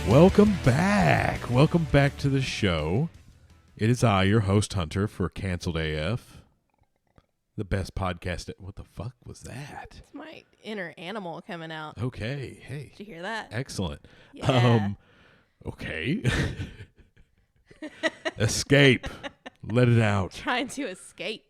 Welcome back. Welcome back to the show. It is I, your host, Hunter, for Canceled AF, the best podcast. What the fuck was that? It's my inner animal coming out. Okay. Hey. Did you hear that? Excellent. Yeah. Okay. Escape. Let it out. Trying to escape.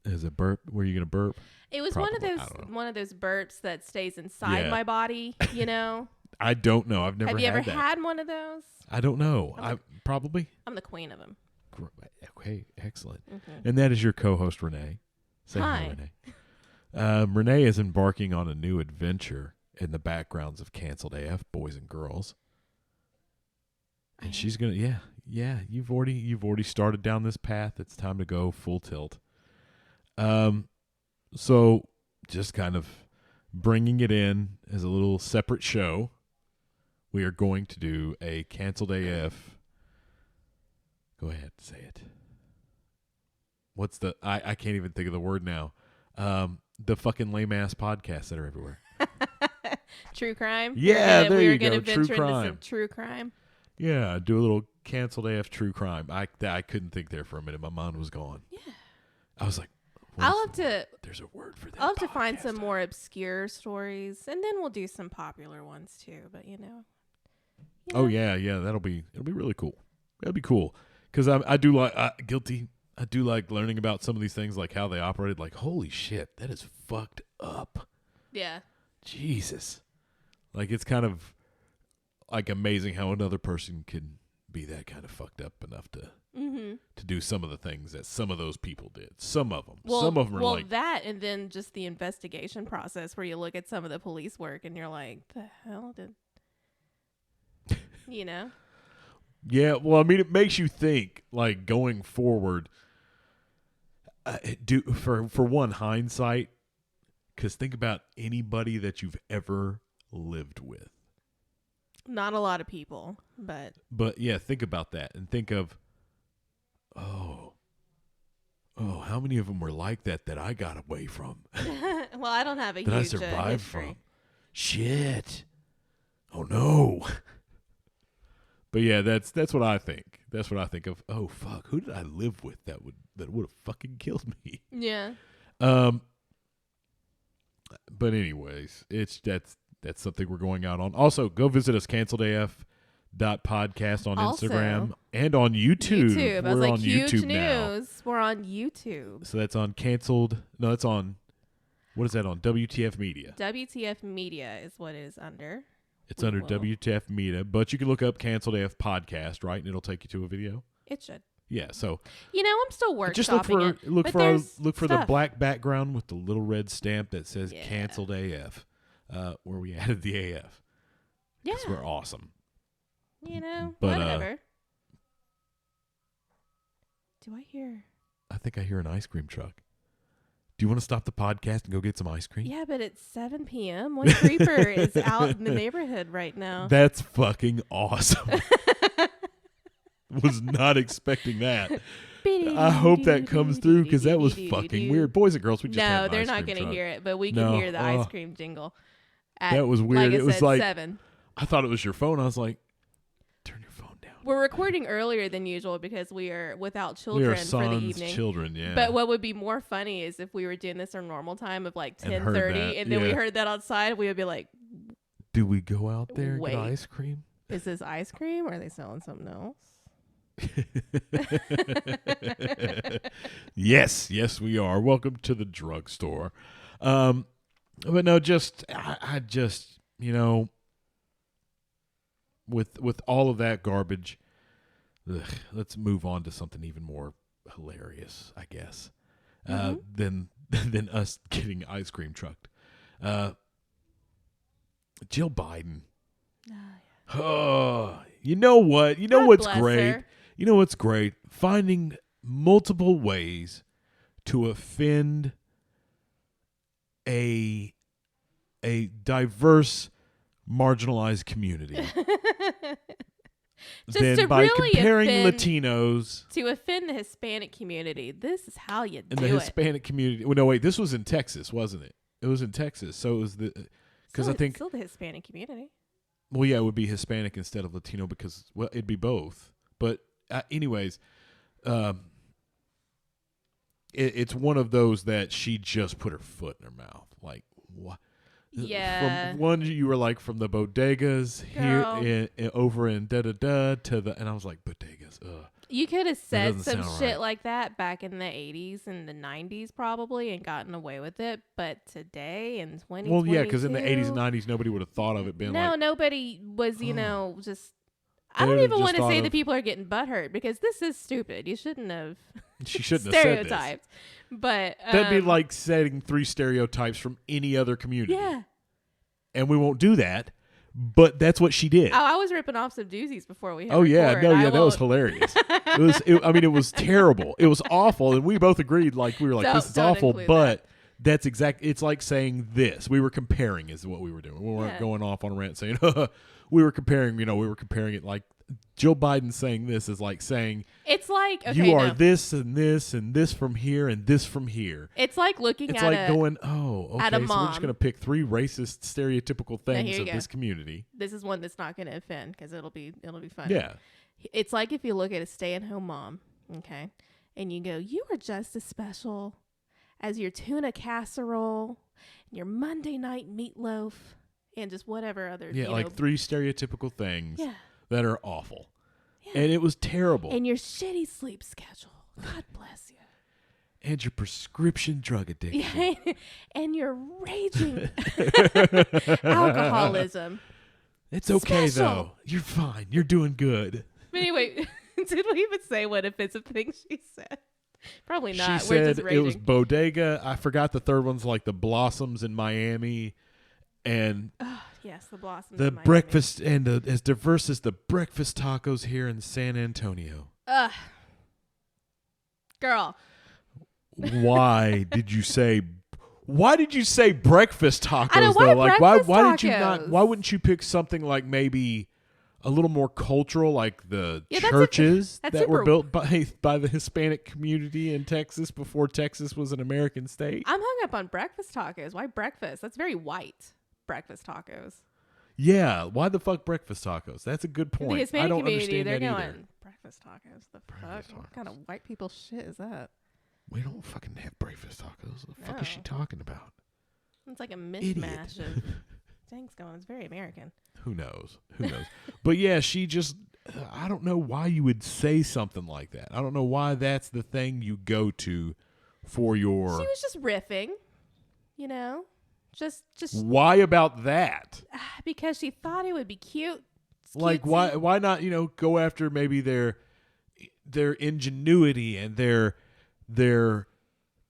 Is it burp? Were you going to burp? It was Probably. one of those burps that stays inside my body, you know? I don't know. I've never Have you ever that. had one of those? I don't know. I'm Probably. I'm the queen of them. Okay, excellent. Mm-hmm. And that is your co-host, Renee. Say Hi. Renee. Renee is embarking on a new adventure in the backgrounds of Canceled AF, boys and girls. And she's gonna, yeah. You've already started down this path. It's time to go full tilt. So just kind of bringing it in as a little separate show. We are going to do a Canceled AF. Go ahead, say it. What's the? I can't even think of the word now. The fucking lame ass podcasts that are everywhere. True crime. Yeah, there you go. We're gonna venture True into crime. some true crime. Yeah, do a little Canceled AF true crime. I couldn't think there for a minute. My mind was gone. Yeah. I was like, there's a word for that. I'll have to find podcast. some more obscure stories, and then we'll do some popular ones too. But you know. Oh yeah, it'll be really cool. That'll be cool because I do like guilty. I do like learning about some of these things, like how they operated. Like, holy shit, that is fucked up. Yeah. Jesus, like it's kind of like amazing how another person can be that kind of fucked up enough to do some of the things that some of those people did. Some of them. Some of them are like that, and then just the investigation process where you look at some of the police work and you're like, the hell did. You know? Yeah, well, I mean, it makes you think, like, going forward, for one, hindsight, because think about anybody that you've ever lived with. Not a lot of people, but. But, yeah, think about that, and think of, oh, how many of them were like that I got away from? Well, I don't have a that I huge survived history. from. Shit. Oh, no. But yeah, that's what I think. That's what I think of. Oh fuck, who did I live with that would have fucking killed me? Yeah. But anyways, that's something we're going out on. Also, go visit us, canceledaf.podcast on Instagram and on YouTube. I was We're like, on huge YouTube news. now. We're on YouTube. So that's on canceled. No, that's on. What is that on? WTF Media. WTF Media is what it is under. It's under WTF Media, but you can look up Canceled AF Podcast, right? And it'll take you to a video. It should. Yeah, so You know, I'm still workshopping just look for the stuff. black background with the little red stamp that says Yeah. Canceled AF, where we added the AF. Yeah. Because we're awesome. You know, But, whatever. Do I hear? I think I hear an ice cream truck. Do you want to stop the podcast and go get some ice cream? Yeah, but it's 7 p.m. What creeper is out in the neighborhood right now? That's fucking awesome. Was not expecting that. I hope that comes through because that was fucking weird. Boys and girls, we just had No, an they're ice not cream going to truck. hear it, but we can hear the ice cream jingle. That was weird. Like It was like 7. I thought it was your phone. I was like, turn your phone down. We're recording earlier than usual because we are without We children are for the sans evening. children, yeah. But what would be more funny is if we were doing this our normal time of like And heard 10:30, that, and then we yeah. heard that outside, we would be like, Do we go out there and Wait. get ice cream? "Is this ice cream? Or are they selling something else?" Yes, we are. Welcome to the drugstore. But no, I just, you know, with all of that garbage, let's move on to something even more hilarious, I guess, than us getting ice cream trucked. Jill Biden. Oh, you know what? You know God what's bless great? her. You know what's great? Finding multiple ways to offend a diverse, marginalized community. Just Then to by really comparing offend, Latinos to offend the Hispanic community, this is how you and do the it. Hispanic community. Well, no, wait, this was in Texas, wasn't it? It was in Texas, so it was because I think still the Hispanic community. Well, yeah, it would be Hispanic instead of Latino because, well, it'd be both. But anyways, it's one of those that she just put her foot in her mouth. Like, what? Yeah. From one, you were like, from the bodegas Girl. here over in da-da-da to the, and I was like, bodegas, ugh. You could have said doesn't some sound shit right. like that back in the 80s and the 90s probably and gotten away with it. But today in 2022. Well, yeah, because in the 80s and 90s, nobody would have thought of it being No, like, nobody was, just. I They don't would've even just want to thought say of- that people are getting butthurt because this is stupid. You shouldn't have she shouldn't have said this. stereotyped. But That'd be like setting 3 stereotypes from any other community. yeah. And we won't do that, but that's what she did. Oh, I was ripping off some doozies before we hit Oh yeah, record. no, I yeah, that was won't- hilarious. It was terrible. It was awful, and we both agreed. Like we were like, this is Don't awful. include But that's exact. It's like saying this. We were comparing, is what we were doing. We weren't Yeah. going off on a rant saying we were comparing. We were comparing it like Joe Biden saying this is like saying It's like okay, you are no. this and this and this from here and this from here. It's like looking It's at like a. going, oh, okay, at a so we're just mom. gonna pick 3 racist, stereotypical things here you of go. this community. This is one that's not going to offend because it'll be fun. Yeah. It's like if you look at a stay-at-home mom, okay, and you go, you are just as special as your tuna casserole, your Monday night meatloaf, and just whatever other. Yeah, you like know, 3 stereotypical things yeah, that are awful. yeah. And it was terrible. And your shitty sleep schedule. God bless you. And your prescription drug addiction. Yeah, and your raging alcoholism. It's okay, Special. though. You're fine. You're doing good. But anyway, did we even say what offensive thing she said? Probably not. She We're said just it raging. was bodega. I forgot the third one's like the Blossoms in Miami. And Yes, the blossoms. the of Miami. breakfast, and as diverse as the breakfast tacos here in San Antonio. Ugh. Girl. Why did you say breakfast tacos I know, why though? Like breakfast why did you not tacos? why wouldn't you pick something like maybe a little more cultural, like the Yeah, that's churches that's that were super- built by the Hispanic community in Texas before Texas was an American state? I'm hung up on breakfast tacos. Why breakfast? That's very white. Breakfast tacos. Yeah, why the fuck breakfast tacos? That's a good point. The I Hispanic don't community, understand they're that going, either. breakfast tacos. The Breakfast fuck? What kind of tacos. white people shit is that? We don't fucking have breakfast tacos. What the fuck is she No. talking about? It's like a Idiot. mishmash of things going. It's very American. Who knows? Who knows? But yeah, she just, I don't know why you would say something like that. I don't know why that's the thing you go to for your. She was just riffing, you know? Just Why about that? because she thought it would be cute. It's Like cutesy. why not, go after maybe their ingenuity and their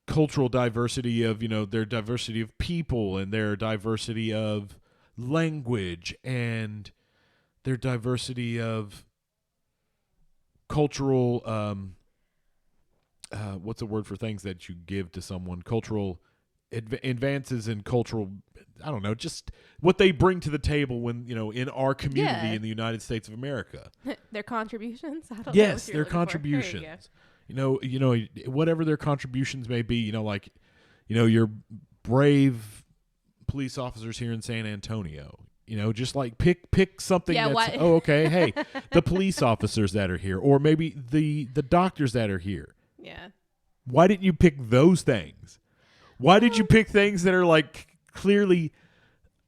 cultural diversity of, their diversity of people and their diversity of language and their diversity of cultural what's a word for things that you give to someone? Cultural advances in cultural, I don't know, just what they bring to the table when, in our community Yeah. in the United States of America. Their contributions. I don't know Yes, what you're their looking for. There you go. contributions. Whatever their contributions may be, like, your brave police officers here in San Antonio. Just like pick something Yeah, that's why- okay, hey, the police officers that are here, or maybe the doctors that are here. Yeah. Why didn't you pick those things? Why did you pick things that are like clearly?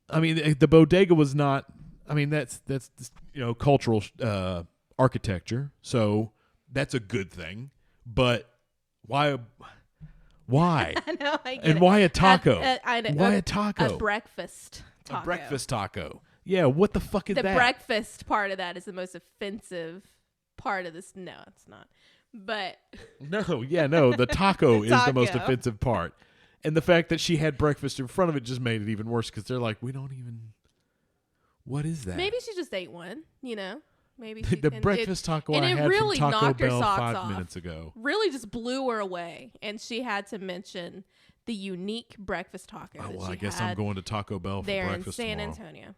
I mean, the bodega was not. I mean, that's cultural architecture, so that's a good thing. But why? Why? I know. I get And it. why a taco? I know. Why a taco? A breakfast taco. A breakfast taco. Yeah, what the fuck is The that? breakfast part of that is the most offensive part of this. No, it's not. But No, the taco is the most Taco. offensive part. And the fact that she had breakfast in front of it just made it even worse because they're like, we don't even. What is that? maybe she just ate one. Maybe the she, and breakfast taco and I it had really from Taco knocked her Bell socks 5 off. minutes ago. really just blew her away, and she had to mention the unique breakfast taco. Oh, that well, she I guess had I'm going to Taco Bell for there in breakfast San tomorrow. Antonio.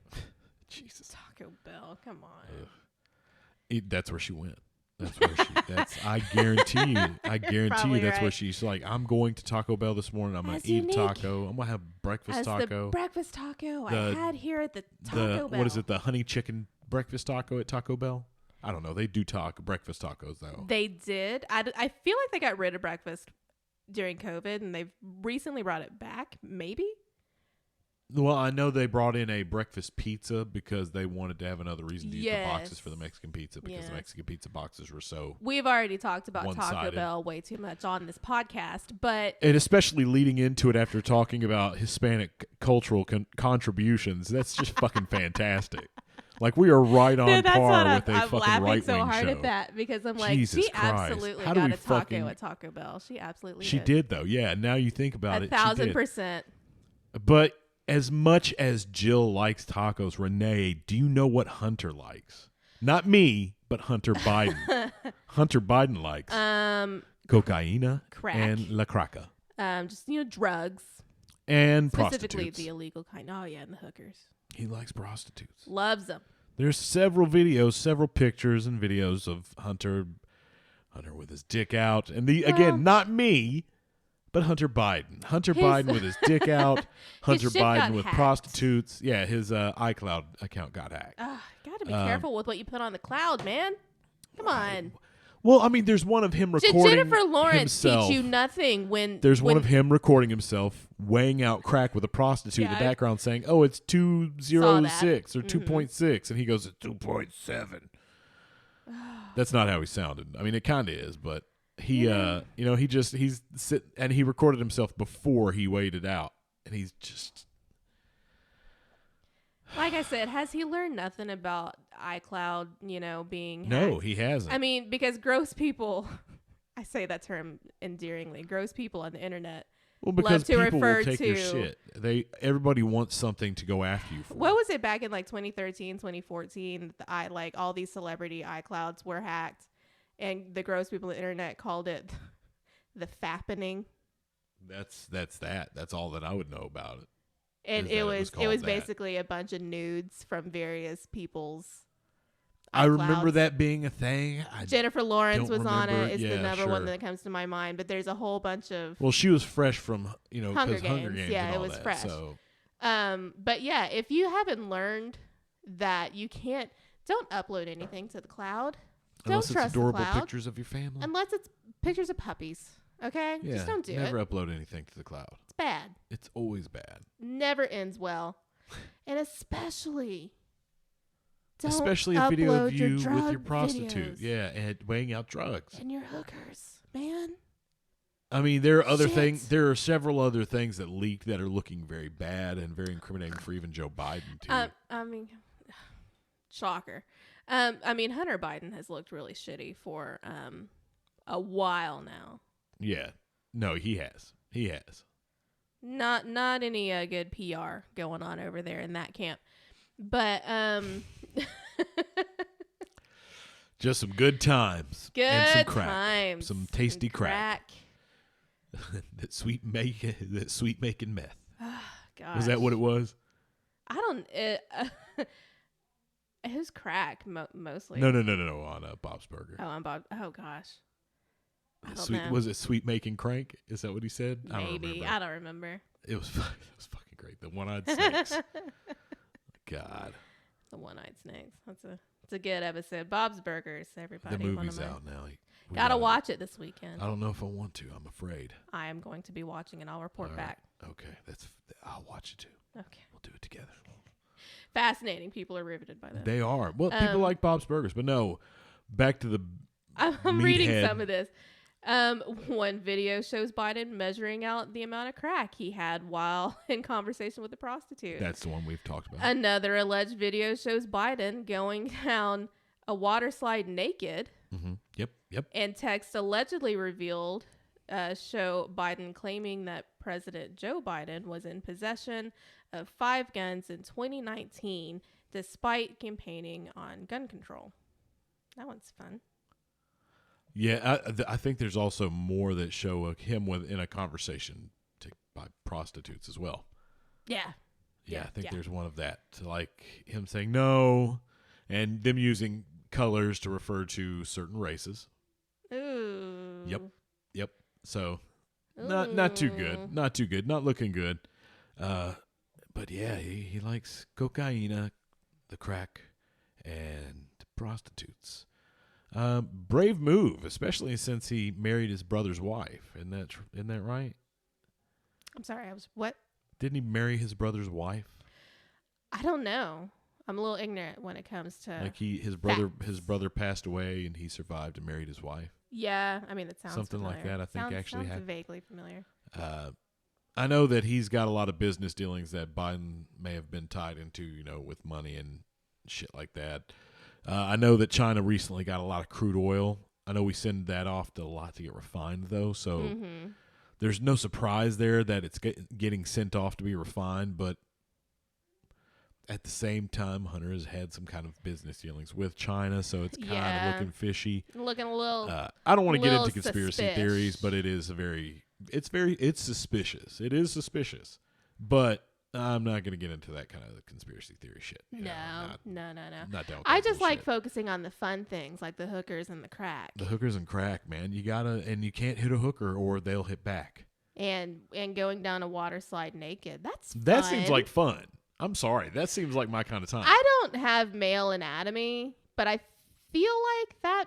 Jesus, Taco Bell, come on. that's where she went. That's where she. I guarantee you. I guarantee Probably you that's where right. she's like. I'm going to Taco Bell this morning. I'm gonna As eat unique a taco. I'm gonna have breakfast As the taco. breakfast taco I The- had here at the The Taco Bell. what is it? The honey chicken breakfast taco at Taco Bell. I don't know. They do breakfast tacos though. They did. I feel like they got rid of breakfast during COVID, and they've recently brought it back. Maybe. Well, I know they brought in a breakfast pizza because they wanted to have another reason to use the boxes Yes. for the Mexican pizza because the Yes. Mexican pizza boxes were so. We've already talked about Taco One-sided. Bell way too much on this podcast, but And especially leading into it after talking about Hispanic cultural contributions, that's just fucking fantastic. Like we are right on dude, that's par what with a I'm fucking laughing right-wing so hard show. at that because I'm like, Jesus she Christ. absolutely How do got we a taco fucking- at Taco Bell. She absolutely She did though, yeah. Now you think about it, she did. 1,000%. But as much as Jill likes tacos, Renee, do you know what Hunter likes? Not me, but Hunter Biden. Hunter Biden likes cocaina Crack. and la craca Just drugs, and specifically prostitutes. the illegal kind. Oh yeah, and the hookers. He likes prostitutes. Loves them. There's several videos, several pictures and videos of Hunter with his dick out. And again, not me, but Hunter Biden. Hunter Biden with his dick out. Hunter shit Biden got with hacked. prostitutes. Yeah, his iCloud account got hacked. Gotta be careful with what you put on the cloud, man. Come on. Well, I mean, there's one of him Did recording Jennifer Lawrence himself. teach you nothing when There's one when of him recording himself weighing out crack with a prostitute in Yeah, the I background saying, "Oh, it's 206 or Mhm. 2.6," and he goes, "It's 2.7." That's not how he sounded. I mean, it kind of is, but he, he's and he recorded himself before he weighed it out, and he's just Like I said, has he learned nothing about iCloud, being no, hacked? he hasn't. I mean, because gross people, I say that term endearingly, gross people on the internet. well, because love to people refer will take your to- shit. Everybody wants something to go after you for. What was it back in like 2013, 2014? All these celebrity iClouds were hacked, and the gross people on the internet called it the fappening. That's that. That's all that I would know about it. And Is that it it was was it was called that. basically a bunch of nudes from various people's. I remember iClouds. that being a thing. Jennifer Lawrence don't was on remember it. it. Is the Yeah, number one sure. that comes to my mind. But there's a whole bunch of. Well, she was fresh from Hunger because Hunger Games. Games. Yeah, and it all was that, fresh. So But yeah, if you haven't learned that you don't upload anything to the cloud. unless Don't it's trust adorable the cloud pictures of your family. unless it's pictures of puppies. Okay, Yeah, just don't do never it. upload anything to the cloud. It's bad. It's always bad. Never ends well, and especially. Don't Especially a video upload of you with your drug prostitute. videos Yeah, and weighing out drugs. and your hookers, man. I mean, there are other Shit. things. There are several other things that leaked that are looking very bad and very incriminating for even Joe Biden too. I mean, shocker. I mean, Hunter Biden has looked really shitty for a while now. Yeah, no, he has. He has. Not any good PR going on over there in that camp. But Just some good times good and some crack, times, some tasty and crack. that sweet making meth. Gosh. Was that what it was? I don't. It was crack mostly. No, on Bob's Burger. Oh, I'm Bob. Oh gosh. I don't Sweet know. was it sweet making crank? Is that what he said? Maybe I I don't remember. It was fucking great. The one-eyed snakes. God, The one-eyed snakes. It's a good episode. Bob's Burgers. Everybody. the one of movie's my- out now. We Gotta watch it this weekend. I don't know if I want to. I'm afraid. I am going to be watching, and I'll report All right. back. Okay, I'll watch it too. Okay. We'll do it together. Fascinating. People are riveted by that. They are. Well, people like Bob's Burgers, but no. Back to the I'm reading meathead. some of this. One video shows Biden measuring out the amount of crack he had while in conversation with a prostitute. That's the one we've talked about. Another alleged video shows Biden going down a water slide naked, Mm-hmm. Yep. and text allegedly revealed show Biden claiming that President Joe Biden was in possession of 5 guns in 2019 despite campaigning on gun control. That one's fun. Yeah, I think there's also more that show him in a conversation by prostitutes as well. Yeah. Yeah, I think yeah. there's one of that, like him saying no, and them using colors to refer to certain races. Ooh. Yep. So not too good. Ooh. Not too good. Not looking good. But yeah, he likes cocaine, the crack, and prostitutes. Brave move, especially since he married his brother's wife. Isn't that right? I'm sorry, I was what? Didn't he marry his brother's wife? I don't know. I'm a little ignorant when it comes to Like his brother passed away and he survived and married his wife. Yeah, I mean it sounds Something familiar. like that. I think actually sounds happened. vaguely familiar. I know that he's got a lot of business dealings that Biden may have been tied into, with money and shit like that. I know that China recently got a lot of crude oil. I know we send that off to a lot to get refined, though. So there's no surprise there that it's getting sent off to be refined. But at the same time, Hunter has had some kind of business dealings with China, so it's kind of looking fishy. Looking a little. I don't want to get into little conspiracy suspicious. theories, but it's suspicious. It is suspicious, but I'm not going to get into that kind of conspiracy theory shit. No. Not down with I that just like bullshit. focusing on the fun things like the hookers and the crack. The hookers and crack, man. You can't hit a hooker or they'll hit back. And going down a water slide naked. That fun. seems like fun. I'm sorry. That seems like my kind of time. I don't have male anatomy, but I feel like that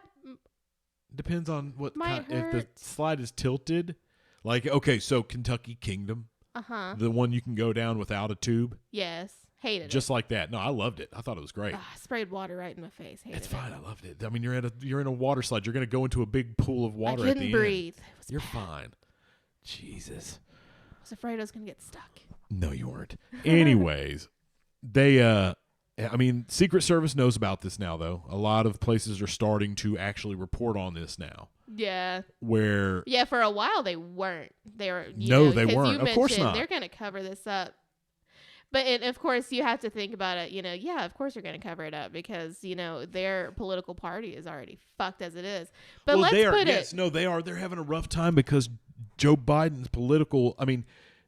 Depends on what might if the hurt. slide is tilted. Like, okay, so Kentucky Kingdom, the one you can go down without a tube, Yes. Hated just it. like that. No, I loved it. I thought it was great. Sprayed water right in my face. Hated It's it. fine. I loved it. I mean, you're in a water slide. You're going to go into a big pool of I water at the couldn't end. breathe. It was You're bad. fine. Jesus. I was afraid I was going to get stuck. No, you weren't. Anyways, Secret Service knows about this now, though. A lot of places are starting to actually report on this now. Yeah. Where Yeah, for a while they weren't. They were. They 'cause weren't. You Of course mentioned not. They're going to cover this up. But of course, you have to think about it. Yeah, of course you're going to cover it up because their political party is already fucked as it is. But let's they are. put Yes, it. no, they are. They're having a rough time because Joe Biden's political. I mean,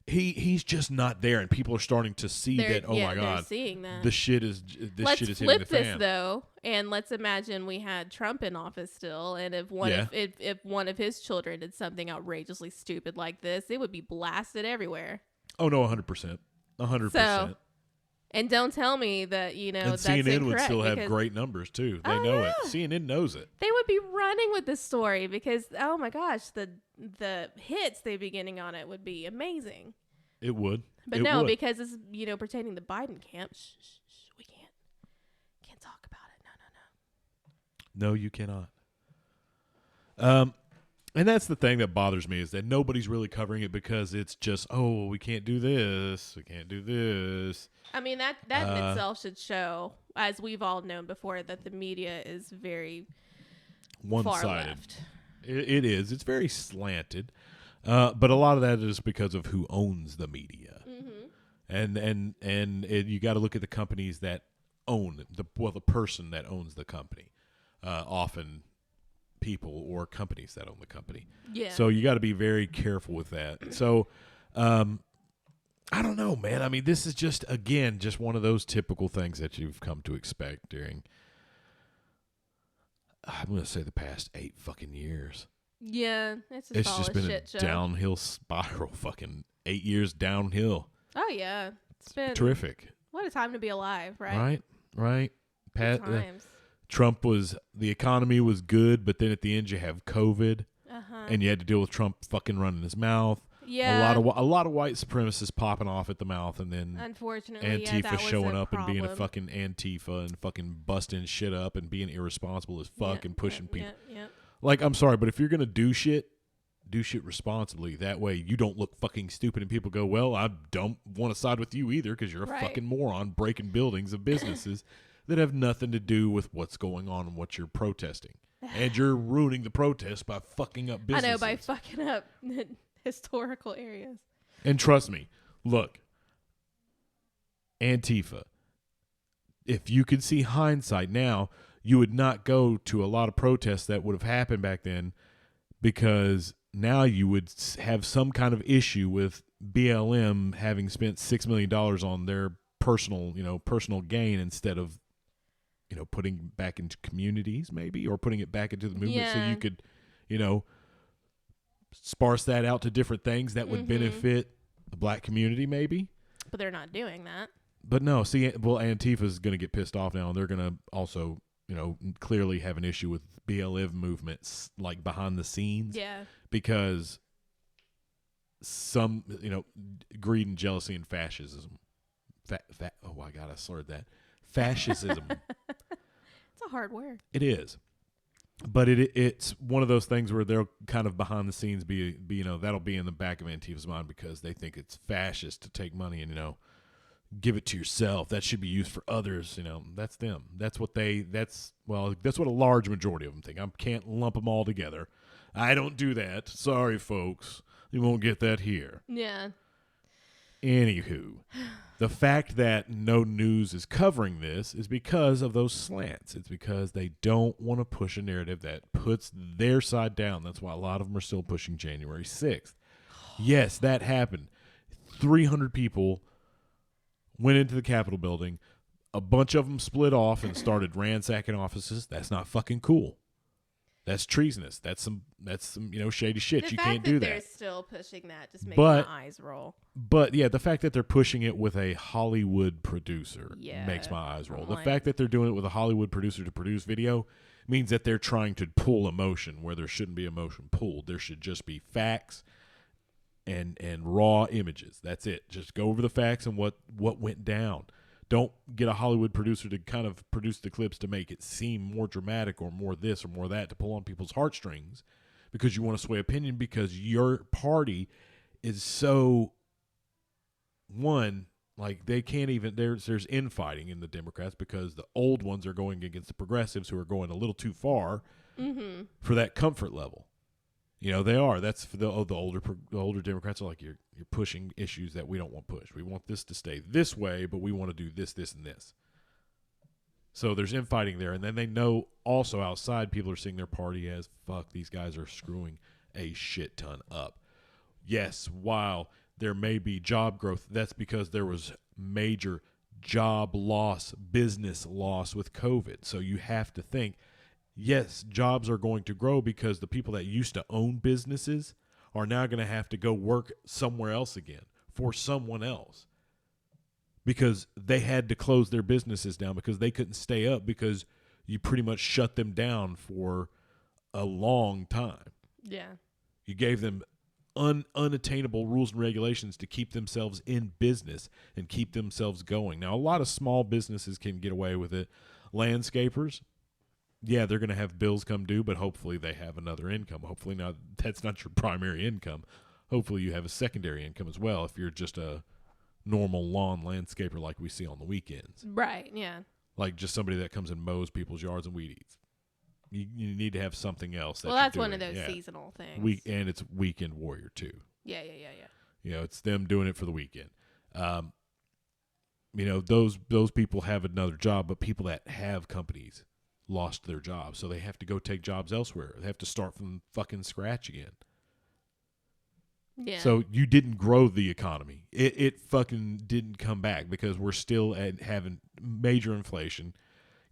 he's just not there, and people are starting to see that. Oh my they're God, seeing that. this shit is Let's hitting the flip this fan. though, and let's imagine we had Trump in office still, and if one of his children did something outrageously stupid like this, it would be blasted everywhere. Oh no, 100%, 100%. And don't tell me that And that's CNN would incorrect, still have because great numbers too. They Oh, know it. yeah. CNN knows it. They would be running with this story because oh my gosh, the hits they'd be getting on it would be amazing. It would. But It no, would. because it's pertaining to the Biden camp. Shh, we can't talk about it. No. No, you cannot. And that's the thing that bothers me is that nobody's really covering it because it's just, we can't do this. We can't do this. I mean that in itself should show, as we've all known before, that the media is very far One-sided. left. It is. It's very slanted. But a lot of that is because of who owns the media. Mm-hmm. And you got to look at the companies that own the person that owns the company. Often people or companies that own the company. Yeah. So you got to be very careful with that. So, I don't know, man. I mean, this is just one of those typical things that you've come to expect during, I'm going to say the past 8 fucking years. Yeah, it's It's all just a been a shit show. downhill spiral, fucking 8 years downhill. Oh yeah, it's been Terrific. What a time to be alive, right? Right. Good times. The economy was good, but then at the end you have COVID, Uh-huh. and you had to deal with Trump fucking running his mouth. Yeah. A lot of white supremacists popping off at the mouth, and then Unfortunately, Antifa that was showing a up and being a problem. fucking Antifa and fucking busting shit up and being irresponsible as fuck and pushing people. Yeah. Like, I'm sorry, but if you're gonna do shit responsibly. That way you don't look fucking stupid and people go, well, I don't want to side with you either because you're a Right. fucking moron breaking buildings of businesses that have nothing to do with what's going on and what you're protesting. And you're ruining the protest by fucking up businesses. I know, by fucking up historical areas. And trust me, look, Antifa, if you could see hindsight now, you would not go to a lot of protests that would have happened back then because now you would have some kind of issue with BLM having spent $6 million on their personal gain instead of putting back into communities maybe, or putting it back into the movement so Yeah. you could, sparse that out to different things that would benefit the black community maybe. But they're not doing that. But no, see, well, Antifa's going to get pissed off now, and they're going to also, clearly have an issue with BLM movements, like behind the scenes. Yeah. Because some, greed and jealousy and fascism. Oh, I got to slurred that. Fascism. It's a hard word. It is. But it's one of those things where they'll kind of behind the scenes be that'll be in the back of Antifa's mind because they think it's fascist to take money and, give it to yourself. That should be used for others. That's them. That's what a large majority of them think. I can't lump them all together. I don't do that. Sorry, folks. You won't get that here. Yeah. Anywho, the fact that no news is covering this is because of those slants. It's because they don't want to push a narrative that puts their side down. That's why a lot of them are still pushing January 6th. Yes, that happened. 300 people went into the Capitol building. A bunch of them split off and started ransacking offices. That's not fucking cool. That's treasonous. That's some shady shit. You can't do that. They're still pushing that just makes But- my eyes roll. But yeah, the fact that they're pushing it with a Hollywood producer Yeah. makes my eyes roll. I'm The like- fact that they're doing it with a Hollywood producer to produce video means that they're trying to pull emotion where there shouldn't be emotion pulled. There should just be facts and raw images. That's it. Just go over the facts and what went down. Don't get a Hollywood producer to kind of produce the clips to make it seem more dramatic or more this or more that to pull on people's heartstrings because you want to sway opinion because your party is so like they can't even there's infighting in the Democrats because the old ones are going against the progressives who are going a little too far for that comfort level. They are. That's for the older Democrats are like you're pushing issues that we don't want pushed. We want this to stay this way, but we want to do this, this, and this. So there's infighting there, and then they know also outside people are seeing their party as fuck. These guys are screwing a shit ton up. Yes, while there may be job growth, that's because there was major job loss, business loss with COVID. So you have to think. Yes, jobs are going to grow because the people that used to own businesses are now going to have to go work somewhere else again for someone else because they had to close their businesses down because they couldn't stay up because you pretty much shut them down for a long time. Yeah. You gave them unattainable rules and regulations to keep themselves in business and keep themselves going. Now, a lot of small businesses can get away with it. Landscapers, yeah, they're going to have bills come due, but hopefully they have another income. Hopefully that's not your primary income. Hopefully you have a secondary income as well if you're just a normal lawn landscaper like we see on the weekends. Right, yeah. Like just somebody that comes and mows people's yards and weed eats. You need to have something else. That's one of those seasonal things. And it's weekend warrior too. Yeah. It's them doing it for the weekend. Those people have another job, but people that have companies lost their jobs, so they have to go take jobs elsewhere. They have to start from fucking scratch again. Yeah. So you didn't grow the economy. It fucking didn't come back because we're still having major inflation.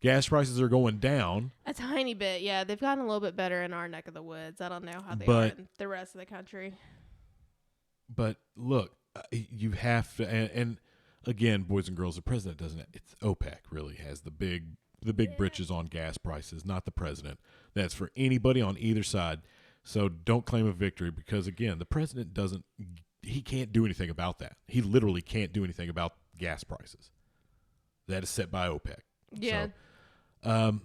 Gas prices are going down. A tiny bit, yeah. They've gotten a little bit better in our neck of the woods. I don't know how they are But- in the rest of the country. But look, you have to, and again, boys and girls, the president doesn't. It's OPEC really has the big britches on gas prices, not the president. That's for anybody on either side. So don't claim a victory because, again, the president he can't do anything about that. He literally can't do anything about gas prices. That is set by OPEC. Yeah. So,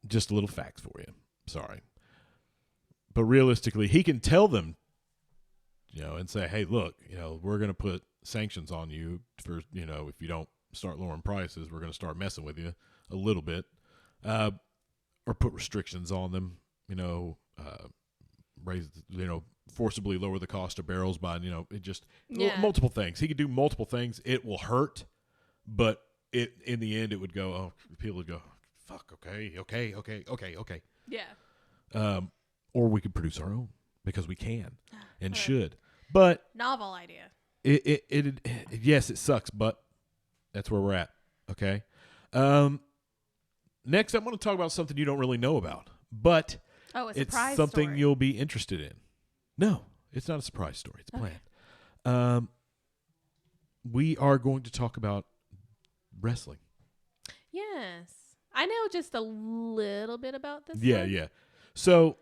just a little facts for you. Sorry. But realistically, he can tell them, and say, hey, look, we're going to put sanctions on you for, if you don't start lowering prices, we're going to start messing with you a little bit, or put restrictions on them, raise, forcibly lower the cost of barrels by, it just multiple things. He could do multiple things. It will hurt, but in the end, it would go, people would go, fuck, okay. Yeah. Or we could produce our own because we can and should. But Novel idea. yes, it sucks, but that's where we're at. Okay. next I'm going to talk about something you don't really know about, but Oh, a it's surprise something story. you'll be interested in. No, it's not a surprise story. It's Okay. planned. We are going to talk about wrestling. Yes. I know just a little bit about this Yeah, one. yeah. So,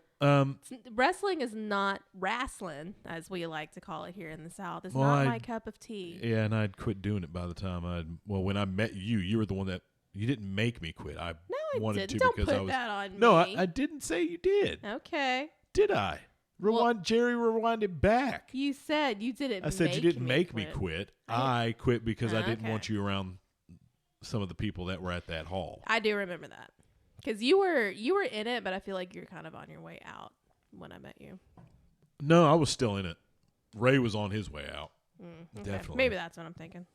Wrestling is not wrestling, as we like to call it here in the South. It's Well, not I- my cup of tea. yeah, and I'd quit doing it by the time when I met you, you were the one that, you didn't make me quit. I No, I wanted didn't. to Don't because put I was. that on No, me. I didn't say you did. Okay. Did I? Jerry, rewind it back. You said you didn't I said you didn't make me quit. quit. I I quit because I didn't Okay. want you around some of the people that were at that hall. I do remember that. Because you were in it, but I feel like you're kind of on your way out when I met you. No, I was still in it. Ray was on his way out. Okay. Definitely. Maybe that's what I'm thinking.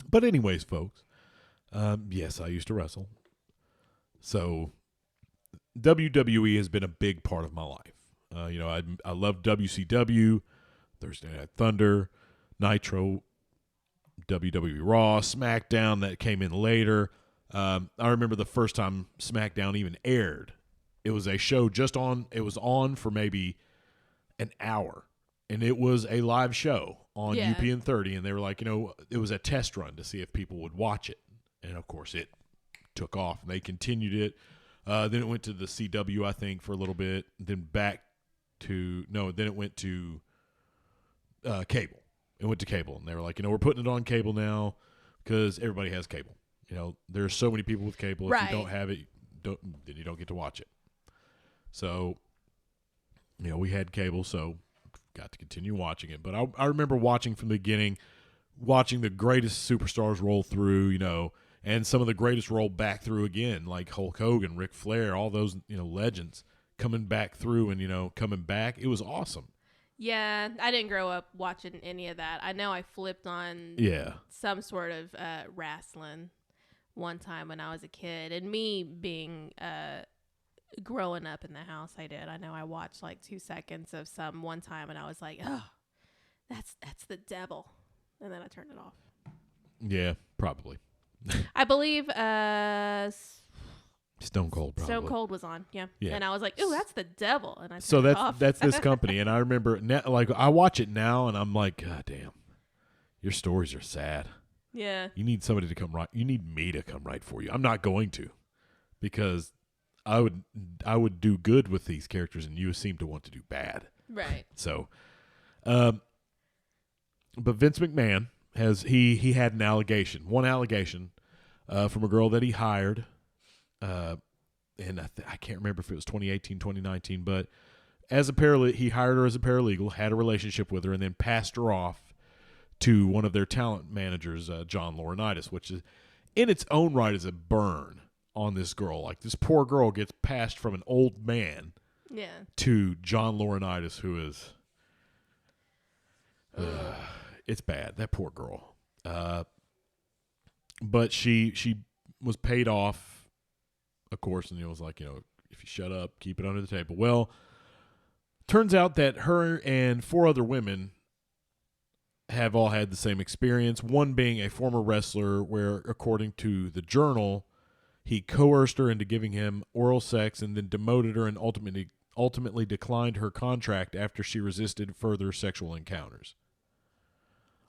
But anyways, folks, yes, I used to wrestle. So WWE has been a big part of my life. I love WCW, Thursday Night Thunder, Nitro, WWE Raw, SmackDown that came in later. I remember the first time SmackDown even aired. It was a show it was on for maybe an hour. And it was a live show on Yeah. UPN 30. And they were like, it was a test run to see if people would watch it. And, of course, it took off. And they continued it. Then it went to the CW, I think, for a little bit. Then then it went to cable. It went to cable. And they were like, we're putting it on cable now because everybody has cable. There's so many people with cable. If Right. you don't have it, then you don't get to watch it. So, we had cable, so got to continue watching it. But I remember watching from the beginning, watching the greatest superstars roll through, and some of the greatest roll back through again, like Hulk Hogan, Ric Flair, all those, legends coming back through and, coming back. It was awesome. Yeah, I didn't grow up watching any of that. I know I flipped on Yeah. some sort of wrestling one time when I was a kid. And me being growing up in the house, I did. I know I watched like 2 seconds of some one time and I was like, oh, that's the devil. And then I turned it off. Yeah, probably. I believe Stone Cold, probably. Stone Cold was on. Yeah. Yeah. And I was like, ooh, that's the devil. And I turned So it off. that's this company, and I remember I watch it now, and I'm like, God damn, your stories are sad. Yeah. You need somebody to come right. You need me to come right for you. I'm not going to, because I would do good with these characters, and you seem to want to do bad. Right. So, but Vince McMahon he had one allegation, from a girl that he hired. And I can't remember if it was 2018, 2019, but he hired her as a paralegal, had a relationship with her, and then passed her off to one of their talent managers, John Laurinaitis, which is in its own right is a burn on this girl. Like, this poor girl gets passed from an old man Yeah. to John Laurinaitis, who is, it's bad. That poor girl. But she was paid off, of course, and it was like, if you shut up, keep it under the table. Well, turns out that her and 4 other women have all had the same experience, one being a former wrestler where, according to the Journal, he coerced her into giving him oral sex and then demoted her and ultimately declined her contract after she resisted further sexual encounters.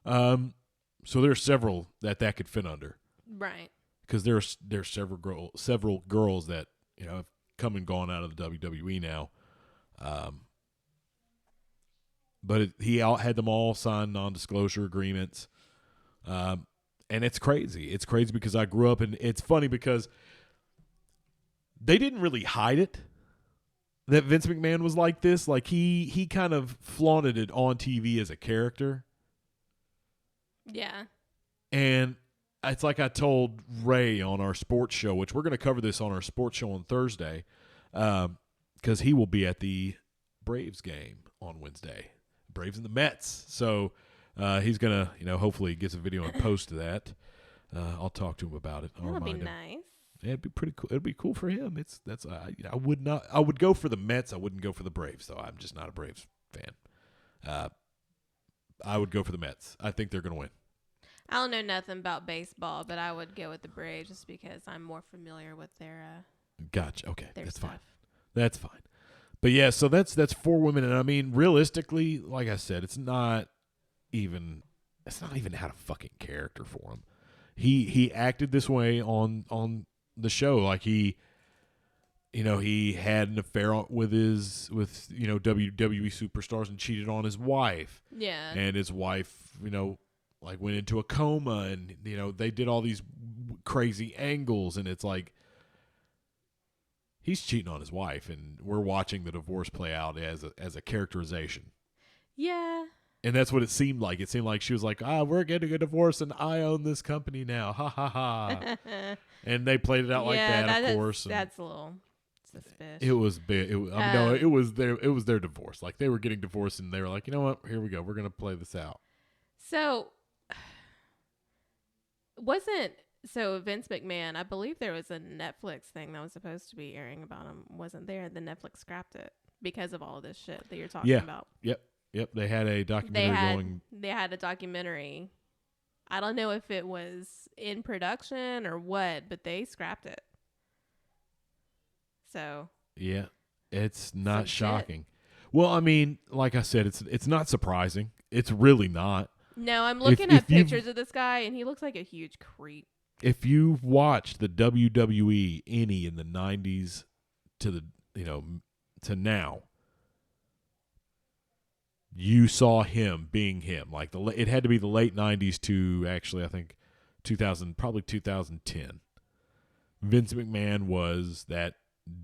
So there's several that could fit under. Right. Because there's several girls that have come and gone out of the WWE now, but he had them all sign non-disclosure agreements, and it's crazy. It's crazy because I grew up, and it's funny because they didn't really hide it that Vince McMahon was like this. Like he kind of flaunted it on TV as a character, Yeah. and it's like I told Ray on our sports show, which we're going to cover this on our sports show on Thursday, because he will be at the Braves game on Wednesday. Braves and the Mets. So he's going to, hopefully get a video and post to that. I'll talk to him about it. I'll That'll be remind him. nice. Yeah, it'd be pretty cool. It'd be cool for him. I would go for the Mets. I wouldn't go for the Braves, though. I'm just not a Braves fan. I would go for the Mets. I think they're going to win. I don't know nothing about baseball, but I would go with the Braves just because I'm more familiar with their Gotcha. Okay, their that's stuff. fine. That's fine. But yeah, so that's 4 women, and I mean, realistically, like I said, it's not even out of fucking character for him. He acted this way on the show, like he had an affair with WWE superstars and cheated on his wife, Yeah. and his wife like went into a coma, and they did all these crazy angles, and it's like he's cheating on his wife, and we're watching the divorce play out as a characterization. Yeah. And that's what it seemed like. It seemed like she was like, we're getting a divorce and I own this company now. Ha, ha, ha. And they played it out like that, of course. That's a little suspicious. It was big. No, it was their divorce. Like, they were getting divorced and they were like, you know what? Here we go. We're going to play this out. So, Vince McMahon, I believe there was a Netflix thing that was supposed to be airing about him. Wasn't there? The Netflix scrapped it because of all of this shit that you're talking about. Yep, they had a documentary going. They had a documentary. I don't know if it was in production or what, but they scrapped it. So. Yeah, it's not shocking. Well, I mean, like I said, it's not surprising. It's really not. No, I'm looking at pictures of this guy, and he looks like a huge creep. If you've watched the WWE any in the 90s to now, you saw him being him. Like it had to be the late 90s to actually, I think, probably 2010. Vince McMahon was that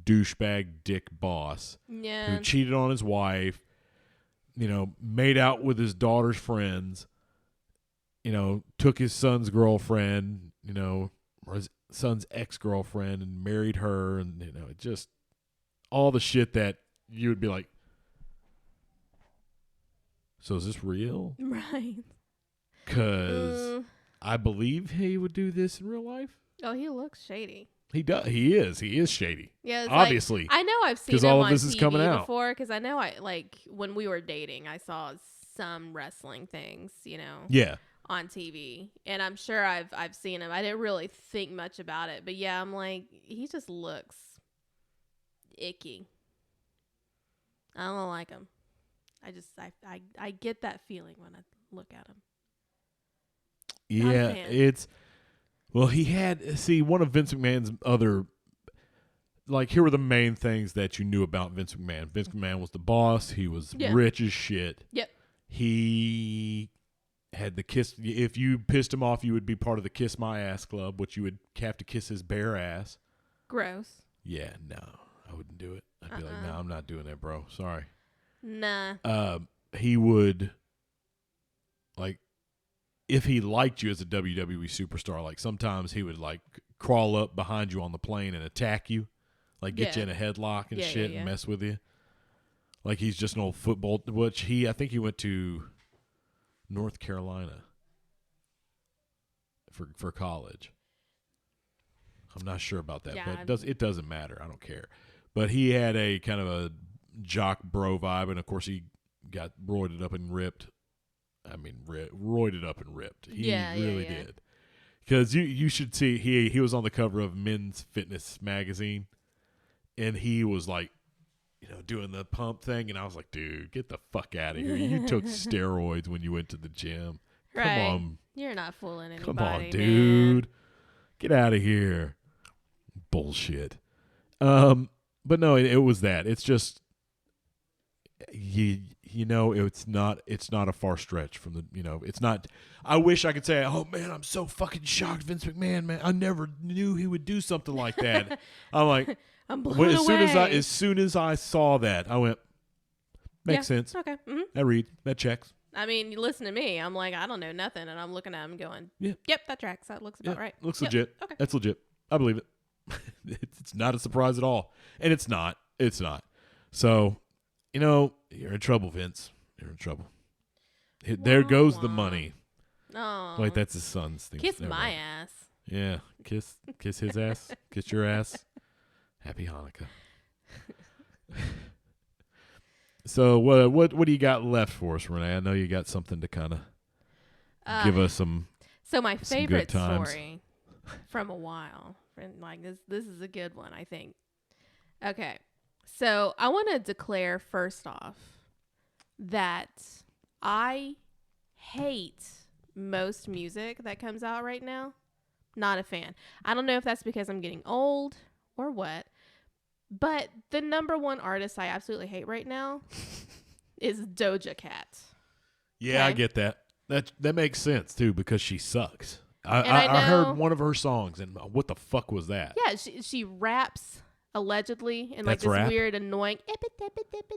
douchebag dick boss who cheated on his wife, made out with his daughter's friends, took his son's girlfriend, or his son's ex-girlfriend and married her, and just all the shit that you would be like, so is this real? Right. Because I believe he would do this in real life. Oh, he looks shady. He does. He is shady. Yeah, obviously. I know I've seen him all on of this is TV coming out before, because I know when we were dating, I saw some wrestling things, Yeah. on TV, and I'm sure I've seen him. I didn't really think much about it, but yeah, I'm like, he just looks icky. I don't like him. I get that feeling when I look at him. Yeah, he had one of Vince McMahon's other, like, here were the main things that you knew about Vince McMahon. Vince McMahon was the boss. He was rich as shit. Yep. He had the kiss. If you pissed him off, you would be part of the Kiss My Ass Club, which you would have to kiss his bare ass. Gross. Yeah, no, I wouldn't do it. I'd be like, no, I'm not doing that, bro. Sorry. Nah. He would, like, if he liked you as a WWE superstar, like, sometimes he would, like, crawl up behind you on the plane and attack you, like, get you in a headlock and shit and mess with you. Like, he's just an old football, I think he went to North Carolina for college. I'm not sure about that, but it doesn't matter. I don't care. But he had a kind of a jock bro vibe, and of course he got roided up and ripped. I mean, roided up and ripped. He really did. Because you should see, he was on the cover of Men's Fitness magazine, and he was like, doing the pump thing, and I was like, dude, get the fuck out of here. You took steroids when you went to the gym. Right. Come on. You're not fooling anybody. Come on, dude. Man. Get out of here. Bullshit. But no, it was that. It's just, it's not a far stretch from the, it's not, I wish I could say, oh man, I'm so fucking shocked, Vince McMahon, man. I never knew he would do something like that. I'm like, I'm blown away. As soon as I saw that, I went, makes sense. Okay. Mm-hmm. That checks. I mean, you listen to me. I'm like, I don't know nothing, and I'm looking at him going, yep, that tracks. That looks about right. Looks legit. Okay. That's legit. I believe it. It's not a surprise at all. And it's not. So, you're in trouble, Vince. You're in trouble. There goes the money. Oh. Wait, that's his son's thing. Kiss my ass. Yeah. Kiss his ass. Kiss your ass. Happy Hanukkah. So what do you got left for us, Renee? I know you got something to kind of give us some So my Some good favorite times. story from a while, and like this is a good one, I think. Okay, so I want to declare first off that I hate most music that comes out right now. Not a fan. I don't know if that's because I'm getting old or what, but the number one artist I absolutely hate right now is Doja Cat. Yeah, I Okay. get that. That makes sense too because she sucks. And I know, heard one of her songs and what the fuck was that? yeah, she raps allegedly in like That's this rap? weird, annoying voice.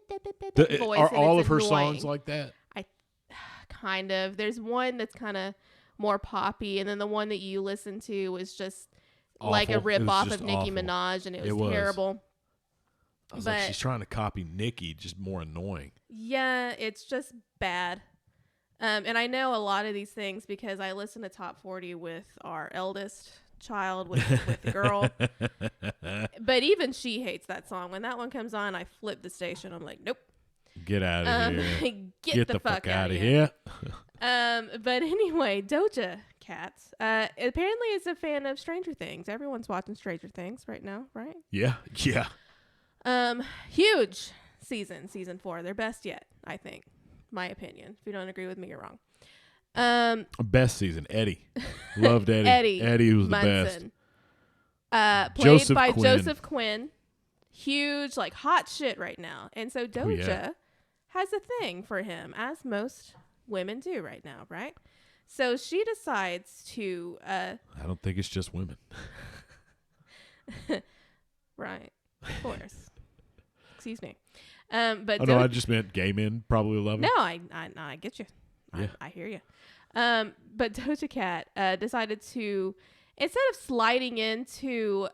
Are And all it's of her annoying. songs like that? Kind of. There's one that's kind of more poppy, and then the one that you listen to was just like a Awful. It rip was off just of Nicki awful. Minaj, and it It was was. terrible. I was like, But- she's trying to copy Nicki, just more annoying. Yeah, it's just bad. And I know a lot of these things because I listen to Top 40 with our eldest child, with the girl. But even she hates that song. When that one comes on, I flip the station. I'm like, nope. Get out of here. Get the fuck out of here. But anyway, Doja Cat apparently is a fan of Stranger Things. Everyone's watching Stranger Things right now, right? Yeah. Huge season 4, their best yet, I think. My opinion. If you don't agree with me, you're wrong. Best season, Eddie. Loved Eddie. Eddie was the best. Munson. Played Joseph by Quinn. Joseph Quinn. Huge, like hot shit right now. And so Doja yeah. has a thing for him, as most women do right now, right? So she decides to I don't think it's just women. right, of course. Excuse me. But Oh no, I just meant gay men probably love it. no, I get you. Yeah. I hear you. But Doja Cat decided to, instead of sliding into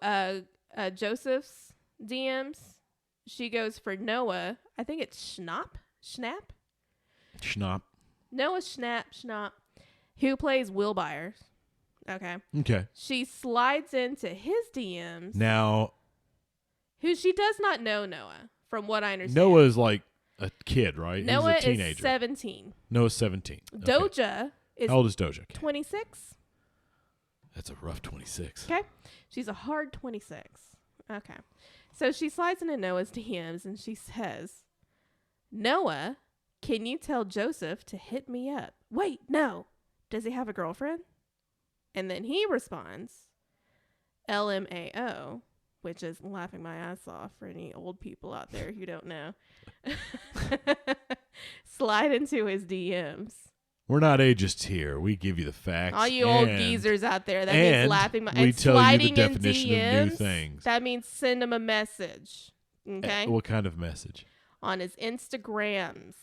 Joseph's DMs, she goes for Noah. I think it's Schnapp. Noah Schnapp, who plays Will Byers. Okay. Okay. She slides into his DMs. Now Who she does not know Noah, from what I understand. Noah's like a kid, right? Noah He's a teenager. is 17. Noah's 17. Okay. Doja is How old is Doja? 26. That's a rough 26. Okay. She's a hard 26. Okay. So she slides into Noah's DMs and she says, Noah, can you tell Joseph to hit me up? Wait, no. Does he have a girlfriend? And then he responds, LMAO, which is laughing my ass off for any old people out there who don't know. Slide into his DMs. We're not ageist here. We give you the facts. All you old and geezers out there, that and means laughing my we and tell you the sliding definition in of new DMs, things. that means send him a message. Okay? What kind of message? On his Instagrams.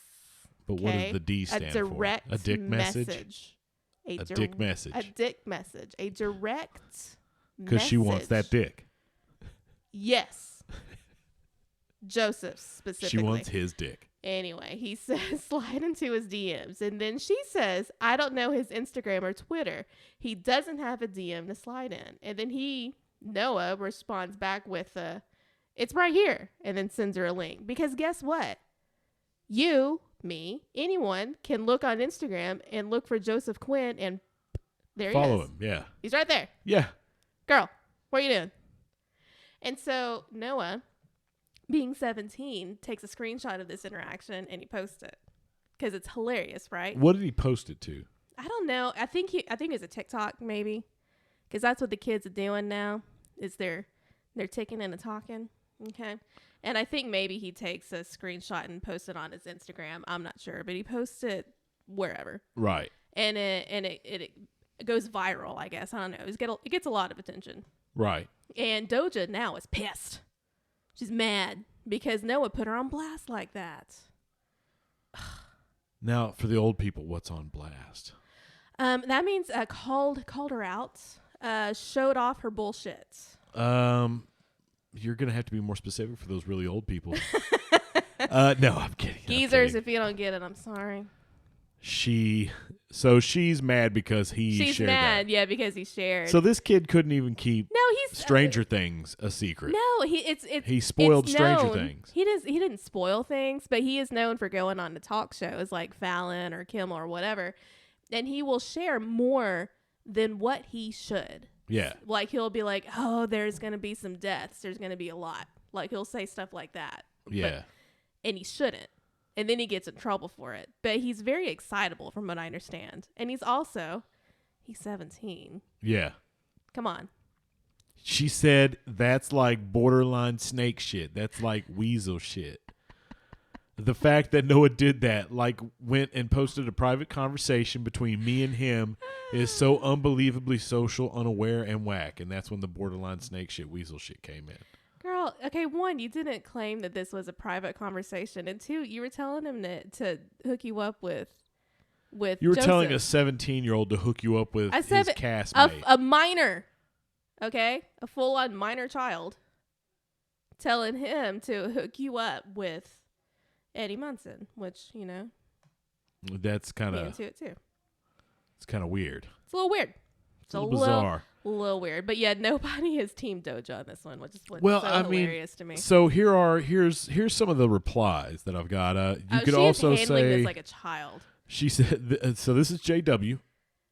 But what Okay? does the D A stand direct for? A dick message? message. A dick message. A dick message. A direct Because she wants that message. dick. Yes. Joseph specifically. She wants his dick. Anyway, he says slide into his DMs. And then she says, I don't know his Instagram or Twitter. He doesn't have a DM to slide in. And then Noah, responds back with, it's right here. And then sends her a link. Because guess what? You, me, anyone can look on Instagram and look for Joseph Quinn and there he is. Follow him. Yeah. He's right there. Yeah. Girl, what are you doing? And so Noah, being 17, takes a screenshot of this interaction and he posts it because it's hilarious, right? What did he post it to? I don't know. I think it's a TikTok maybe, because that's what the kids are doing now. Is they're ticking and talking. Okay, and I think maybe he takes a screenshot and posts it on his Instagram. I'm not sure, but he posts it wherever, Right. and it goes viral. I guess I don't know. It gets a lot of attention. Right. And Doja now is pissed. She's mad because Noah put her on blast like that. Now, for the old people, what's on blast? That means called her out, showed off her bullshit. You're going to have to be more specific for those really old people. No, I'm kidding. Geezers, if you don't get it, I'm sorry. She's mad because he She's shared mad, that. yeah, because he shared. So this kid couldn't even keep no, he's Stranger Things a secret. No, He spoiled it's Stranger known. Things. He didn't spoil things, but he is known for going on to talk shows like Fallon or Kimmel or whatever, and he will share more than what he should. Yeah. Like, he'll be like, oh, there's going to be some deaths. There's going to be a lot. Like, he'll say stuff like that. Yeah. And he shouldn't. And then he gets in trouble for it. But he's very excitable from what I understand. And he's 17. Yeah. Come on. She said that's like borderline snake shit. That's like weasel shit. The fact that Noah did that, like went and posted a private conversation between me and him, is so unbelievably social, unaware, and whack. And that's when the borderline snake shit, weasel shit came in. Girl, okay, one, you didn't claim that this was a private conversation. And two, you were telling him to hook you up with You were Joseph. telling a 17-year-old to hook you up with I his said castmate. a minor, okay? A full-on minor child. Telling him to hook you up with Eddie Munson, which, That's kind me of into it too. it's kind of weird. It's a little weird. It's a little bizarre. Little weird. But yeah, nobody is Team Doja on this one, which is what's Well, so I mean, hilarious to me. So here's some of the replies that I've got. You could she also is handling say this like a child. she said. So this is JW.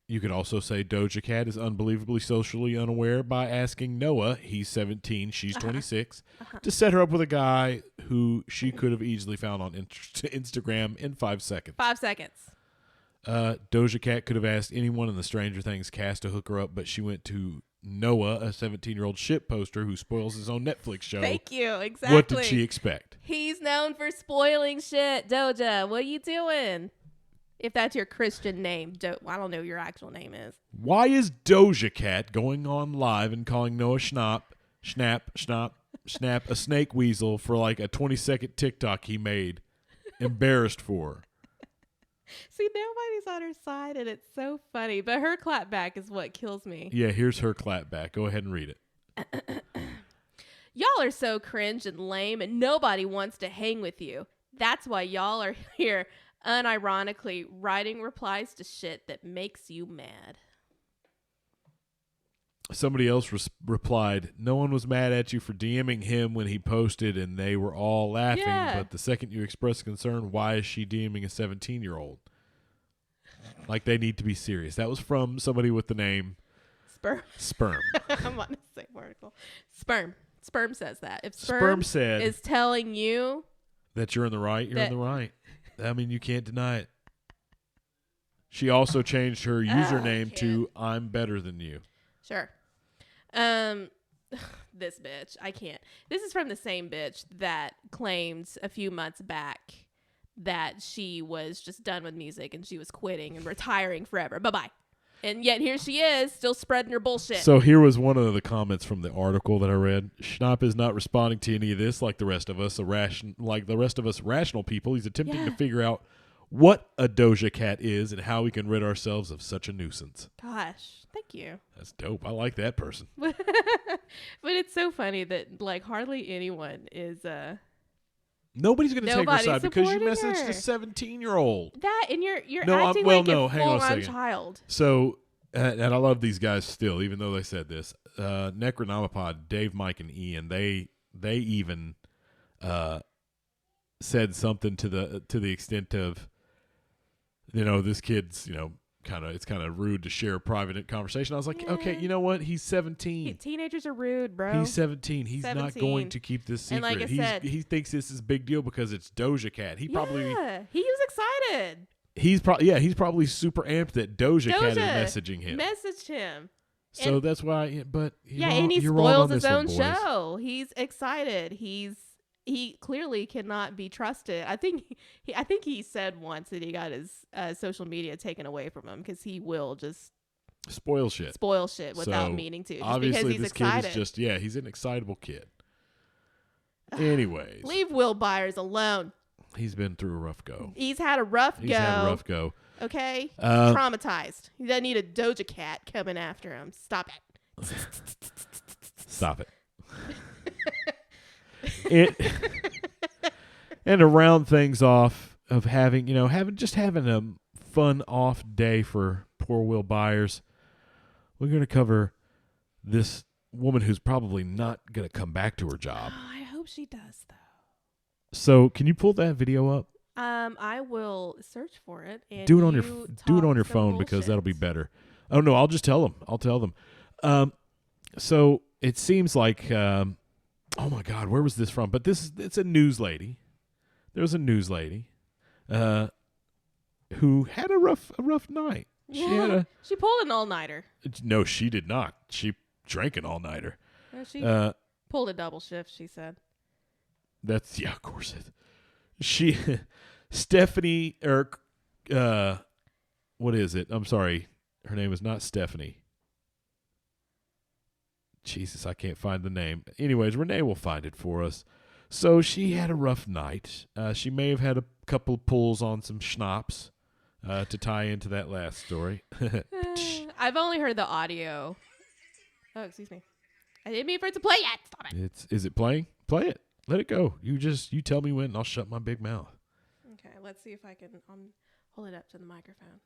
You could also say Doja Cat is unbelievably socially unaware by asking Noah, he's 17, she's 26, to set her up with a guy who she could have easily found on Instagram in 5 seconds. 5 seconds. Doja Cat could have asked anyone in the Stranger Things cast to hook her up, but she went to Noah, a 17-year-old shit poster who spoils his own Netflix show. Thank you. Exactly. What did she expect? He's known for spoiling shit. Doja, what are you doing? If that's your Christian name. I don't know what your actual name is. Why is Doja Cat going on live and calling Noah Snap, a snake weasel for like a 20-second TikTok he made? Embarrassed for her. See, nobody's on her side, and it's so funny. But her clapback is what kills me. Yeah, here's her clapback. Go ahead and read it. Y'all are so cringe and lame, and nobody wants to hang with you. That's why y'all are here, unironically writing replies to shit that makes you mad. Somebody else replied, no one was mad at you for DMing him when he posted, and they were all laughing. Yeah. But the second you express concern, why is she DMing a 17-year-old? Like, they need to be serious. That was from somebody with the name Sperm. I'm on the same article. Sperm says that. If Sperm said is telling you that you're in the right, you're in the right. I mean, you can't deny it. She also changed her username to I'm better than you. Sure. This bitch. I can't. This is from the same bitch that claimed a few months back that she was just done with music and she was quitting and retiring forever. Bye-bye. And yet here she is, still spreading her bullshit. So here was one of the comments from the article that I read. Schnapp is not responding to any of this like the rest of us, rational people. He's attempting to figure out what a Doja Cat is and how we can rid ourselves of such a nuisance. Gosh, thank you. That's dope. I like that person. But it's so funny that like hardly anyone is Nobody's going to take her side because you supporting messaged her. a 17-year-old. That and you're No, acting well, like no, a hang on a full-on second. child. So, and I love these guys still, even though they said this. Necronomicon, Dave, Mike, and Ian, they even said something to the extent of, this kid's, it's kind of rude to share a private conversation. I was like, okay, you know what? He's 17. Teenagers are rude, bro. He's 17. He's not 17. going to keep this secret. And like I said, he thinks this is a big deal because it's Doja Cat. He he was excited. he's probably super amped that Doja Cat is messaging him. Messaged him. So And- that's why. But And he you're wrong on spoils his this one, own boys. show. He's excited. He clearly cannot be trusted. I think he said once that he got his social media taken away from him because he will just Spoil shit. spoil shit without So, meaning to. Just Obviously, because he's this excited. kid is just he's an excitable kid. Anyways, Leave Will Byers alone. he's been through a rough go. He's had a rough He's go. had a rough go. Okay? Uh, Traumatized. He doesn't need a Doja Cat coming after him. Stop it. Stop it. And to round things off of having a fun off day for poor Will Byers, we're going to cover this woman who's probably not going to come back to her job. Oh, I hope she does, though. So, can you pull that video up? I will search for it. And Do it on you your talk phone some because that'll be bullshit. better. Oh no, I'll just tell them. I'll tell them. So it seems like, oh my God, where was this from? But it's a news lady. There was a news lady, who had a rough night. Yeah. She pulled an all-nighter. No, she did not. She drank an all-nighter. No, she pulled a double shift, she said. That's, yeah, of course. She, Stephanie, or, what is it? I'm sorry. Her name is not Stephanie. Jesus, I can't find the name. Anyways, Renee will find it for us. So she had a rough night. She may have had a couple of pulls on some schnapps to tie into that last story. I've only heard the audio. Oh, excuse me. I didn't mean for it to play yet. Stop it. Is it playing? Play it. Let it go. You tell me when and I'll shut my big mouth. Okay, let's see if I can hold it up to the microphone.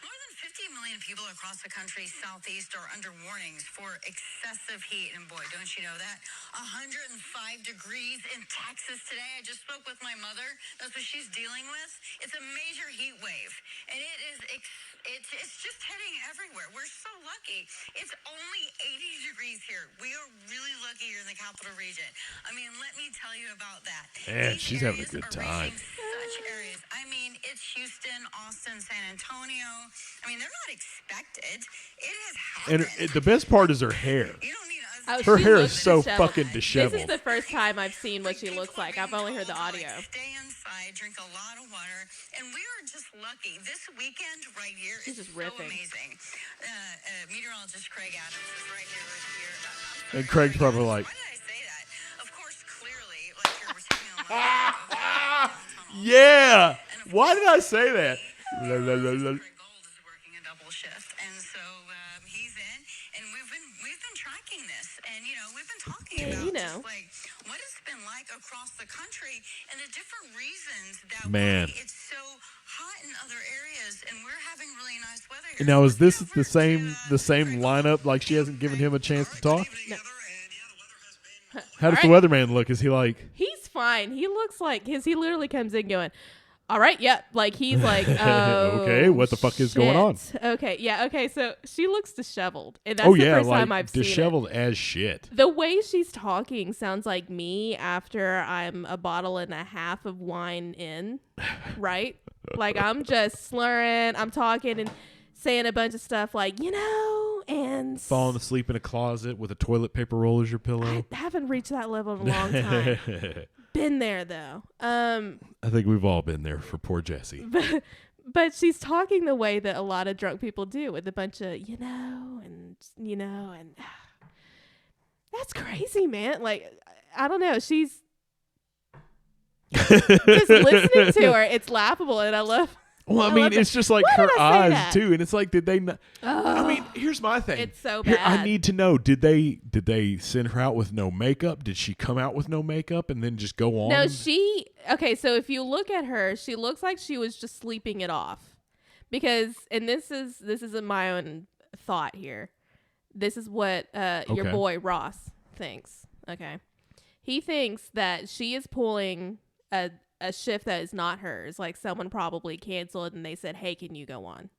More than 50 million people across the country southeast are under warnings for excessive heat. And boy, don't you know that? 105 degrees in Texas today. I just spoke with my mother. That's what she's dealing with. It's a major heat wave. And it is it's just hitting everywhere. We're so lucky. It's only 80 degrees here. We are really lucky here in the capital region. I mean, let me tell you about that. Man, These she's having a areas good are time. reaching such areas. I mean, it's Houston, Austin, San Antonio. I mean, they're not expected. It has happened. And the best part is her hair. You don't need us. Her she hair is looks so disheveled. fucking disheveled. This is the first time I've seen what she looks like. I've only heard the audio. Stay inside, drink a lot of water, and we are just lucky. This weekend right here She's is just so ripping. amazing. Meteorologist Craig Adams is right here. And Craig's probably like, Why did I say that? Of course, clearly, like you're taking on yeah. Why did I say that? La, la, la, la. Craig Gold is working a double shift, and so he's in, and we've been tracking this, and we've been talking about just like what it's been like across the country and the different reasons that Man. why it's so hot in other areas, and we're having really nice weather here. Now, is this Over the same to, same lineup? Like she hasn't given him a chance to talk? No. How does the All right. weatherman look? Is he like? He's fine. He looks like he literally comes in going, all right, yep. Like he's like, oh, Okay, what the fuck is going on? shit. Okay, yeah, okay. So she looks disheveled, and that's Oh the yeah, first like time I've seen disheveled as shit. it. The way she's talking sounds like me after I'm a bottle and a half of wine in, right? Like I'm just slurring, I'm talking and saying a bunch of stuff like, and Falling asleep in a closet with a toilet paper roll as your pillow. I haven't reached that level in a long time. Been there though. I think we've all been there for poor Jessie. But she's talking the way that a lot of drunk people do, with a bunch of and that's crazy, man. Like I don't know. She's just listening to her. It's laughable, and I love. Well, I I mean, love it's it. just like Why her did I say eyes that? too, and it's like, did they not? I Oh, mean, here's my thing. it's so Here, I bad. need to know: did they send her out with no makeup? Did she come out with no makeup and then just go on? No, okay, so if you look at her, she looks like she was just sleeping it off. Because and this isn't my own thought here. This is what your Okay. boy Ross thinks. Okay. He thinks that she is pulling a shift that is not hers. Like someone probably canceled and they said, "Hey, can you go on?"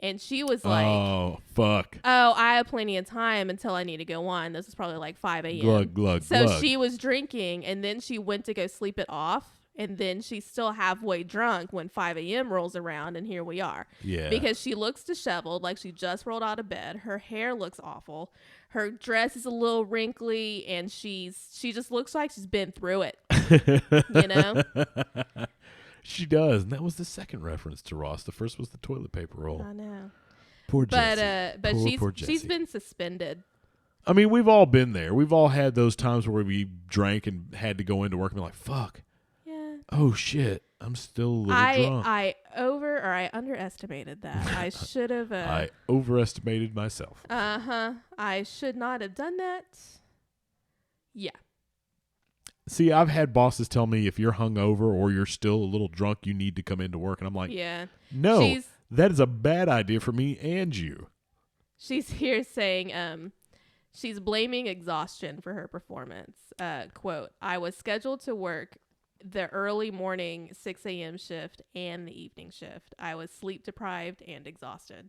And she was like, oh fuck! "Oh, I have plenty of time until I need to go on." This is probably like 5 a.m. Glug glug So glug. she was drinking, and then she went to go sleep it off, and then she's still halfway drunk when 5 a.m. rolls around, and here we are. Yeah. Because she looks disheveled, like she just rolled out of bed. Her hair looks awful. Her dress is a little wrinkly, and she just looks like she's been through it. You know? She does, and that was the second reference to Ross. The first was the toilet paper roll. I know. Poor But Jessie. but Poor she's Jessie. been suspended. I mean, we've all been there. We've all had those times where we drank and had to go into work and be like, "Fuck, Yeah. oh shit, I'm still a little drunk." I underestimated that. I should have. I overestimated myself. I should not have done that. Yeah. See, I've had bosses tell me if you're hungover or you're still a little drunk, you need to come into work, and I'm like, Yeah. "No, She's- that is a bad idea for me and you." She's here saying she's blaming exhaustion for her performance. Quote, "I was scheduled to work the early morning 6 a.m. shift and the evening shift. I was sleep deprived and exhausted.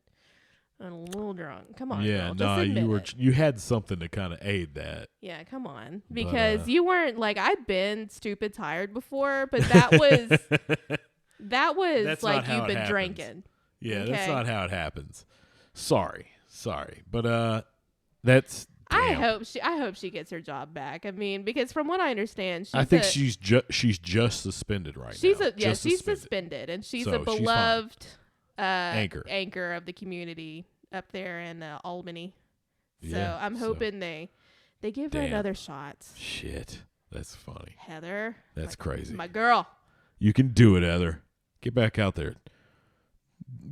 And a little drunk. Come on, Yeah, girl. no, Just admit it. you had something to kind of aid that. Yeah, come on. Because But, you weren't like, I've been stupid tired before, but that was That's like not how you've it been happens. drinking. Yeah, that's Okay. not how it happens. Sorry, but that's. I Damn. hope she gets her job back. I mean, because from what I understand, I think she's just suspended right now. she's Just suspended, and she's So a she's fine. beloved Anchor. of the community up there in Albany. So Yeah, I'm so- hoping they give her Damn. another shot. Shit, that's funny. Heather, That's crazy. my girl. You can do it, Heather. Get back out there.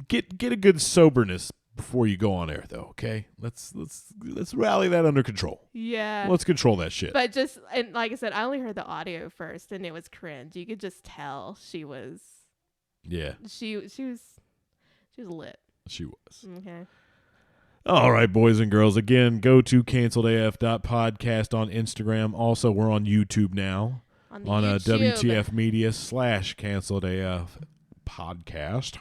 Get a good soberness before you go on air, though. Okay, let's rally that under control. Yeah. Let's control that shit. But just, and like I said, I only heard the audio first, and it was cringe. You could just tell she was Yeah, she was lit. she was. Okay. All right, boys and girls. Again, go to canceledaf.podcast on Instagram. Also, we're on YouTube now On the on YouTube. WTF Media /canceledaf podcast.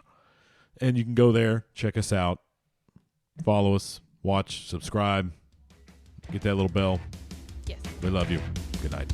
And you can go there, check us out, follow us, watch, subscribe, get that little bell. Yes. We love you. Good night.